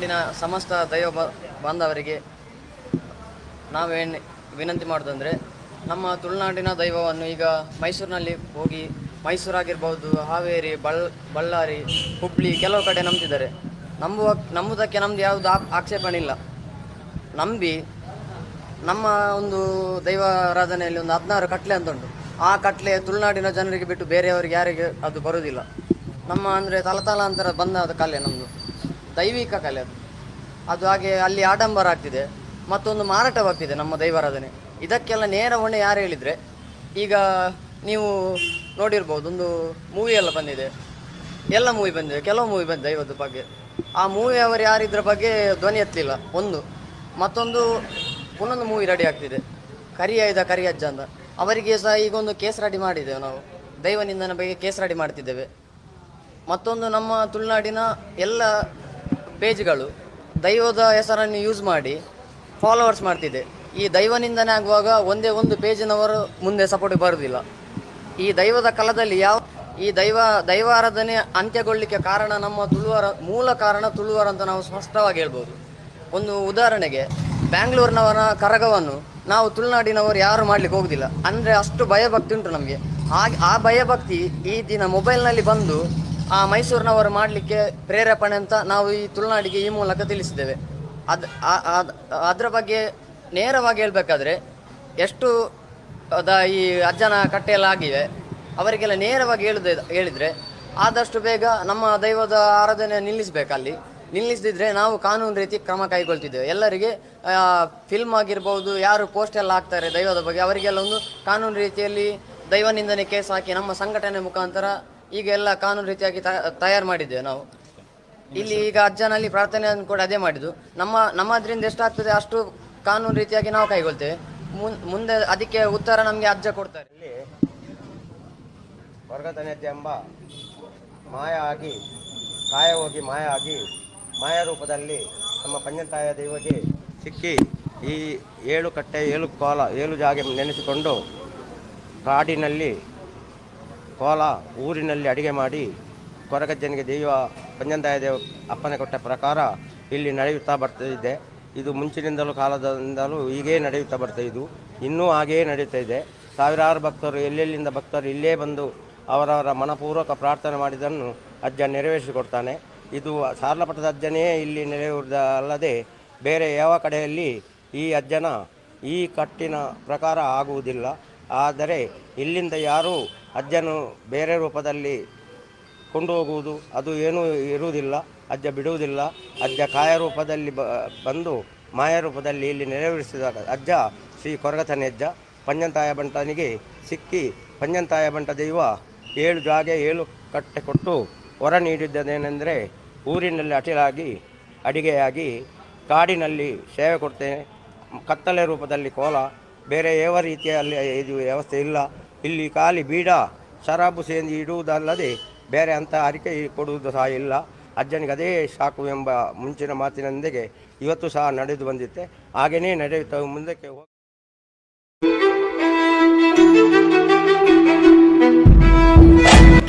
ಇಲ್ಲಿನ ಸಮಸ್ತ ದೈವ ಬಾಂಧವರಿಗೆ ನಾವೇನು ವಿನಂತಿ ಮಾಡೋದಂದರೆ, ನಮ್ಮ ತುಳುನಾಡಿನ ದೈವವನ್ನು ಈಗ ಮೈಸೂರಿನಲ್ಲಿ ಹೋಗಿ, ಮೈಸೂರಾಗಿರ್ಬೋದು, ಹಾವೇರಿ, ಬಳ್ಳಾರಿ, ಹುಬ್ಬಳ್ಳಿ ಕೆಲವು ಕಡೆ ನಂಬ್ತಿದ್ದಾರೆ. ನಂಬುವುದಕ್ಕೆ ನಮ್ಮದು ಯಾವುದು ಆಕ್ಷೇಪಣೆ ಇಲ್ಲ. ನಂಬಿ ನಮ್ಮ ಒಂದು ದೈವಾರಾಧನೆಯಲ್ಲಿ ಒಂದು 16 ಕಟ್ಲೆ ಅಂತ ಉಂಟು. ಆ ಕಟ್ಲೆ ತುಳುನಾಡಿನ ಜನರಿಗೆ ಬಿಟ್ಟು ಬೇರೆಯವರಿಗೆ ಯಾರಿಗೆ ಅದು ಬರೋದಿಲ್ಲ. ನಮ್ಮ ಅಂದರೆ ತಲತಲಾಂತರ ಬಂದಾದ ಕಲೆ, ನಮ್ಮದು ದೈವಿಕ ಕಲೆ ಅದು. ಅದು ಹಾಗೆ ಅಲ್ಲಿ ಆಡಂಬರ ಆಗ್ತಿದೆ, ಮತ್ತೊಂದು ಮಾರಾಟವಾಗ್ತಿದೆ ನಮ್ಮ ದೈವಾರಾಧನೆ. ಇದಕ್ಕೆಲ್ಲ ನೇರ ಹೊಣೆ ಯಾರು ಹೇಳಿದರೆ, ಈಗ ನೀವು ನೋಡಿರ್ಬೋದು, ಒಂದು ಮೂವಿ ಎಲ್ಲ ಬಂದಿದೆ, ಎಲ್ಲ ಮೂವಿ ಬಂದಿದೆ, ಕೆಲವು ಮೂವಿ ಬಂದಿದೆ ದೈವದ ಬಗ್ಗೆ. ಆ ಮೂವಿ ಅವರು ಯಾರಿದ್ರ ಬಗ್ಗೆ ಧ್ವನಿ ಎತ್ತಲಿಲ್ಲ ಒಂದು. ಮತ್ತೊಂದು ಪುನೊಂದು ಮೂವಿ ರೆಡಿ ಆಗ್ತಿದೆ, ಕರಿಯೈದ ಕರಿಯಜ್ಜ ಅಂತ. ಅವರಿಗೆ ಸಹ ಈಗ ಒಂದು ಕೇಸ್ ರೆಡಿ ಮಾಡಿದ್ದೇವೆ ನಾವು, ದೈವನಿಂದನ ಬಗ್ಗೆ ಕೇಸ್ ರೆಡಿ ಮಾಡ್ತಿದ್ದೇವೆ. ಮತ್ತೊಂದು ನಮ್ಮ ತುಳುನಾಡಿನ ಎಲ್ಲ ಪೇಜ್ಗಳು ದೈವದ ಹೆಸರನ್ನು ಯೂಸ್ ಮಾಡಿ ಫಾಲೋವರ್ಸ್ ಮಾಡ್ತಿದೆ. ಈ ದೈವನಿಂದನೇ ಆಗುವಾಗ ಒಂದೇ ಒಂದು ಪೇಜಿನವರು ಮುಂದೆ ಸಪೋರ್ಟಿಗೆ ಬರುವುದಿಲ್ಲ. ಈ ದೈವದ ಕಾಲದಲ್ಲಿ ಈ ದೈವಾರಾಧನೆ ಅಂತ್ಯಗೊಳ್ಳಿಕ್ಕೆ ಕಾರಣ ನಮ್ಮ ತುಳುವರ, ಮೂಲ ಕಾರಣ ತುಳುವರ ಅಂತ ನಾವು ಸ್ಪಷ್ಟವಾಗಿ ಹೇಳ್ಬೋದು. ಒಂದು ಉದಾಹರಣೆಗೆ, ಬ್ಯಾಂಗ್ಳೂರಿನವರ ಕರಗವನ್ನು ನಾವು ತುಳುನಾಡಿನವರು ಯಾರು ಮಾಡ್ಲಿಕ್ಕೆ ಹೋಗುದಿಲ್ಲ. ಅಂದರೆ ಅಷ್ಟು ಭಯಭಕ್ತಿ ಉಂಟು ನಮಗೆ. ಆ ಭಯಭಕ್ತಿ ಈ ದಿನ ಮೊಬೈಲ್ನಲ್ಲಿ ಬಂದು ಆ ಮೈಸೂರಿನವರು ಮಾಡಲಿಕ್ಕೆ ಪ್ರೇರೇಪಣೆ ಅಂತ ನಾವು ಈ ತುಳುನಾಡಿಗೆ ಈ ಮೂಲಕ ತಿಳಿಸಿದ್ದೇವೆ. ಅದರ ಬಗ್ಗೆ ನೇರವಾಗಿ ಹೇಳಬೇಕಾದ್ರೆ, ಎಷ್ಟು ಈ ಅಜ್ಜನ ಕಟ್ಟೆಲ್ಲ ಆಗಿವೆ, ಅವರಿಗೆಲ್ಲ ನೇರವಾಗಿ ಹೇಳಿದರೆ ಆದಷ್ಟು ಬೇಗ ನಮ್ಮ ದೈವದ ಆರಾಧನೆ ನಿಲ್ಲಿಸಬೇಕಲ್ಲಿ. ನಿಲ್ಲಿಸದಿದ್ರೆ ನಾವು ಕಾನೂನು ರೀತಿ ಕ್ರಮ ಕೈಗೊಳ್ತಿದ್ದೇವೆ. ಎಲ್ಲರಿಗೆ ಫಿಲ್ಮ್ ಆಗಿರ್ಬೋದು, ಯಾರು ಪೋಸ್ಟ್ ಎಲ್ಲ ಹಾಕ್ತಾರೆ ದೈವದ ಬಗ್ಗೆ, ಅವರಿಗೆಲ್ಲ ಒಂದು ಕಾನೂನು ರೀತಿಯಲ್ಲಿ ದೈವನಿಂದನೇ ಕೇಸ್ ಹಾಕಿ ನಮ್ಮ ಸಂಘಟನೆ ಮುಖಾಂತರ ಈಗ ಎಲ್ಲ ಕಾನೂನು ರೀತಿಯಾಗಿ ತಯಾರು ಮಾಡಿದ್ದೇವೆ ನಾವು. ಇಲ್ಲಿ ಈಗ ಅಜ್ಜನಲ್ಲಿ ಪ್ರಾರ್ಥನೆಯನ್ನು ಕೂಡ ಅದೇ ಮಾಡಿದ್ದು. ನಮ್ಮದ್ರಿಂದ ಎಷ್ಟಾಗ್ತದೆ ಅಷ್ಟು ಕಾನೂನು ರೀತಿಯಾಗಿ ನಾವು ಕೈಗೊಳ್ತೇವೆ. ಮುಂದೆ ಅದಕ್ಕೆ ಉತ್ತರ ನಮಗೆ ಅಜ್ಜ ಕೊಡ್ತಾರೆ. ಇಲ್ಲಿ ವರ್ಗತನೆಜ್ಜೆ ಎಂಬ ಮಾಯ ಆಗಿ, ಕಾಯ ಹೋಗಿ ಮಾಯ ಆಗಿ, ಮಾಯ ರೂಪದಲ್ಲಿ ನಮ್ಮ ಪಂಚತಾಯ ದೇವತೆ ಸಿಕ್ಕಿ ಈ 7 ಕಟ್ಟೆ 7 ಕೋಲ 7 ಜಾಗೆ ನೆನೆಸಿಕೊಂಡು ಕಾಡಿನಲ್ಲಿ ಕೋಲ ಊರಿನಲ್ಲಿ ಅಡಿಗೆ ಮಾಡಿ ಕೊರಗಜ್ಜನಿಗೆ ದೈವ ಪಂಚತಾಯ ದೇವ ಅಪ್ಪನೆ ಕೊಟ್ಟ ಪ್ರಕಾರ ಇಲ್ಲಿ ನಡೆಯುತ್ತಾ ಬರ್ತಾಯಿದೆ. ಇದು ಮುಂಚಿನಿಂದಲೂ ಕಾಲದಿಂದಲೂ ಹೀಗೇ ನಡೆಯುತ್ತಾ ಬರ್ತಾ ಇದು ಇನ್ನೂ ಹಾಗೆಯೇ ನಡೆಯುತ್ತಾ ಇದೆ. ಸಾವಿರಾರು ಭಕ್ತರು ಎಲ್ಲೆಲ್ಲಿಂದ ಭಕ್ತರು ಇಲ್ಲೇ ಬಂದು ಅವರವರ ಮನಪೂರ್ವಕ ಪ್ರಾರ್ಥನೆ ಮಾಡಿದ್ದನ್ನು ಅಜ್ಜ ನೆರವೇರಿಸಿಕೊಡ್ತಾನೆ. ಇದು ಸಾರ್ಲಪಟ್ಟದ ಅಜ್ಜನೇ ಇಲ್ಲಿ ನೆಲೆಯೂರದಲ್ಲದೆ ಬೇರೆ ಯಾವ ಕಡೆಯಲ್ಲಿ ಈ ಅಜ್ಜನ ಈ ಕಟ್ಟಿನ ಪ್ರಕಾರ ಆಗುವುದಿಲ್ಲ. ಆದರೆ ಇಲ್ಲಿಂದ ಯಾರೂ ಅಜ್ಜನು ಬೇರೆ ರೂಪದಲ್ಲಿ ಕೊಂಡು ಹೋಗುವುದು ಅದು ಏನೂ ಇರುವುದಿಲ್ಲ. ಅಜ್ಜ ಬಿಡುವುದಿಲ್ಲ. ಅಜ್ಜ ಕಾಯ ರೂಪದಲ್ಲಿ ಬಂದು ಮಾಯ ರೂಪದಲ್ಲಿ ಇಲ್ಲಿ ನೆರವೇರಿಸಿದಾಗ ಅಜ್ಜ ಶ್ರೀ ಕೊರಗತನೆಜ್ಜ ಪಂಚತಾಯ ಬಂಟನಿಗೆ ಸಿಕ್ಕಿ, ಪಂಚತಾಯ ಬಂಟ ದೈವ 7 ಜಾಗೆ 7 ಕಟ್ಟೆ ಕೊಟ್ಟು ಹೊರ ನೀಡಿದ್ದೇನೆಂದರೆ, ಊರಿನಲ್ಲಿ ಅಟಿಲಾಗಿ ಅಡಿಗೆಯಾಗಿ ಕಾಡಿನಲ್ಲಿ ಸೇವೆ ಕೊಡ್ತೇನೆ, ಕತ್ತಲೆ ರೂಪದಲ್ಲಿ ಕೋಲ, ಬೇರೆ ಯಾವ ರೀತಿಯಲ್ಲಿ ಇದು ವ್ಯವಸ್ಥೆ ಇಲ್ಲ. ಇಲ್ಲಿ ಖಾಲಿ ಬೀಡ ಶರಾಬು ಸೇಂದಿ ಇಡುವುದಲ್ಲದೆ ಬೇರೆ ಅಂಥ ಅರಿಕೆ ಕೊಡುವುದು ಸಹ ಇಲ್ಲ. ಅಜ್ಜನಿಗೆ ಅದೇ ಸಾಕು ಎಂಬ ಮುಂಚಿನ ಮಾತಿನೊಂದಿಗೆ ಇವತ್ತು ಸಹ ನಡೆದು ಬಂದಿತ್ತೆ. ಹಾಗೆಯೇ ನಡೆಯುತ್ತಾ ಮುಂದಕ್ಕೆ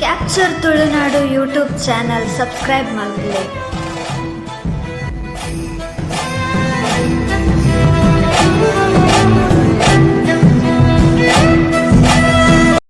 capture Tulunadu YouTube channel subscribe ಮಾಡಲಿ.